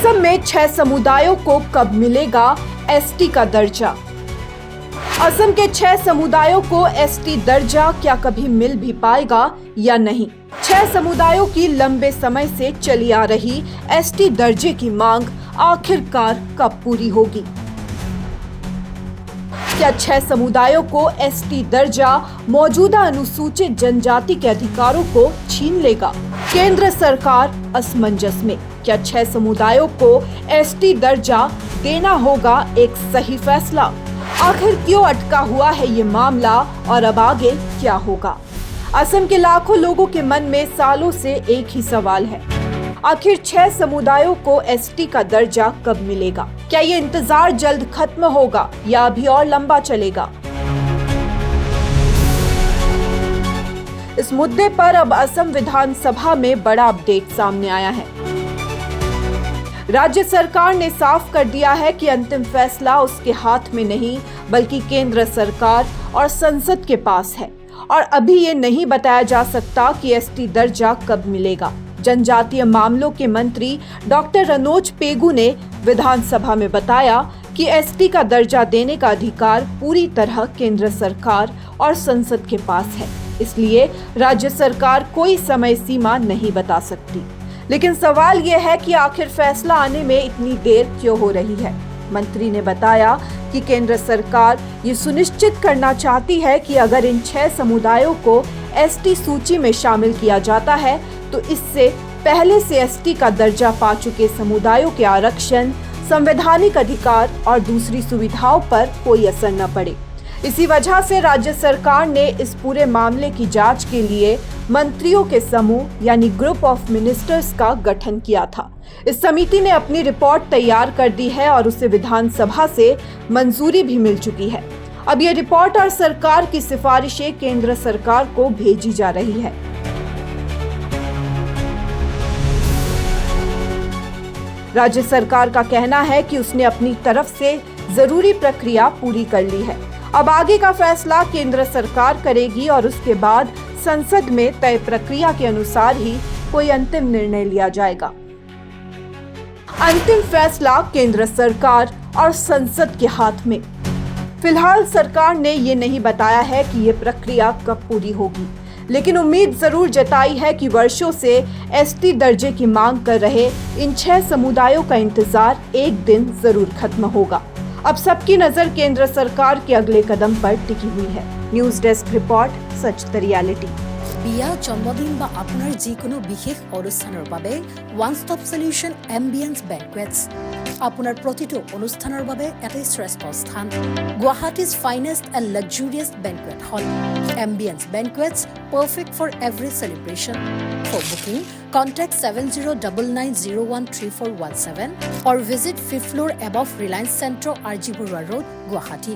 असम में 6 समुदायों को कब मिलेगा एसटी का दर्जा? असम के 6 समुदायों को एसटी दर्जा क्या कभी मिल भी पाएगा या नहीं? 6 समुदायों की लंबे समय से चली आ रही एसटी दर्जे की मांग आखिरकार कब पूरी होगी? क्या 6 समुदायों को एसटी दर्जा मौजूदा अनुसूचित जनजाति के अधिकारों को छीन लेगा? केंद्र सरकार असमंजस में। क्या 6 समुदायों को एसटी दर्जा देना होगा एक सही फैसला? आखिर क्यों अटका हुआ है ये मामला और अब आगे क्या होगा? असम के लाखों लोगों के मन में सालों से एक ही सवाल है, आखिर 6 समुदायों को एसटी का दर्जा कब मिलेगा? क्या ये इंतजार जल्द खत्म होगा या अभी और लंबा चलेगा? इस मुद्दे पर अब असम विधानसभा में बड़ा अपडेट सामने आया है। राज्य सरकार ने साफ कर दिया है कि अंतिम फैसला उसके हाथ में नहीं बल्कि केंद्र सरकार और संसद के पास है और अभी ये नहीं बताया जा सकता कि एसटी दर्जा कब मिलेगा। जनजातीय मामलों के मंत्री डॉक्टर रनोज पेगू ने विधानसभा में बताया कि एसटी का दर्जा देने का अधिकार पूरी तरह केंद्र सरकार और संसद के पास है, इसलिए राज्य सरकार कोई समय सीमा नहीं बता सकती। लेकिन सवाल यह है कि आखिर फैसला आने में इतनी देर क्यों हो रही है? मंत्री ने बताया कि केंद्र सरकार ये सुनिश्चित करना चाहती है कि अगर इन 6 समुदायों को एसटी सूची में शामिल किया जाता है तो इससे पहले से एसटी का दर्जा पा चुके समुदायों के आरक्षण, संवैधानिक अधिकार और दूसरी सुविधाओं पर कोई असर न पड़े। इसी वजह से राज्य सरकार ने इस पूरे मामले की जांच के लिए मंत्रियों के समूह यानी ग्रुप ऑफ मिनिस्टर्स का गठन किया था। इस समिति ने अपनी रिपोर्ट तैयार कर दी है और उसे विधानसभा से मंजूरी भी मिल चुकी है। अब ये रिपोर्ट और सरकार की सिफारिशें केंद्र सरकार को भेजी जा रही है। राज्य सरकार का कहना है कि उसने अपनी तरफ से जरूरी प्रक्रिया पूरी कर ली है। अब आगे का फैसला केंद्र सरकार करेगी और उसके बाद संसद में तय प्रक्रिया के अनुसार ही कोई अंतिम निर्णय लिया जाएगा। अंतिम फैसला केंद्र सरकार और संसद के हाथ में। फिलहाल सरकार ने ये नहीं बताया है कि ये प्रक्रिया कब पूरी होगी, लेकिन उम्मीद जरूर जताई है कि वर्षों से एसटी दर्जे की मांग कर रहे इन 6 समुदायों का इंतजार एक दिन जरूर खत्म होगा। अब सबकी नजर केंद्र सरकार के अगले कदम पर टिकी हुई है। News desk report, such the reality. বিয়া জন্মদিন বা আপোনাৰ যিকোনো বিশেষ অনুষ্ঠানৰ বাবে ওয়ান ষ্টপ সলিউশন এম্বিয়েন্স বেংকুৱেটছ আপোনাৰ প্ৰতিটো অনুষ্ঠানৰ বাবে এটাই শ্ৰেষ্ঠ স্থান। গুৱাহাটীজ ফাইনেষ্ট এণ্ড লাক্সাৰিয়াছ বেংকুৱেট হল ambience বেংকুৱেটছ, perfect for every celebration. For booking, contact 7099013417 or visit 5th floor above Reliance Centro, RG Burwa Road, Guwahati.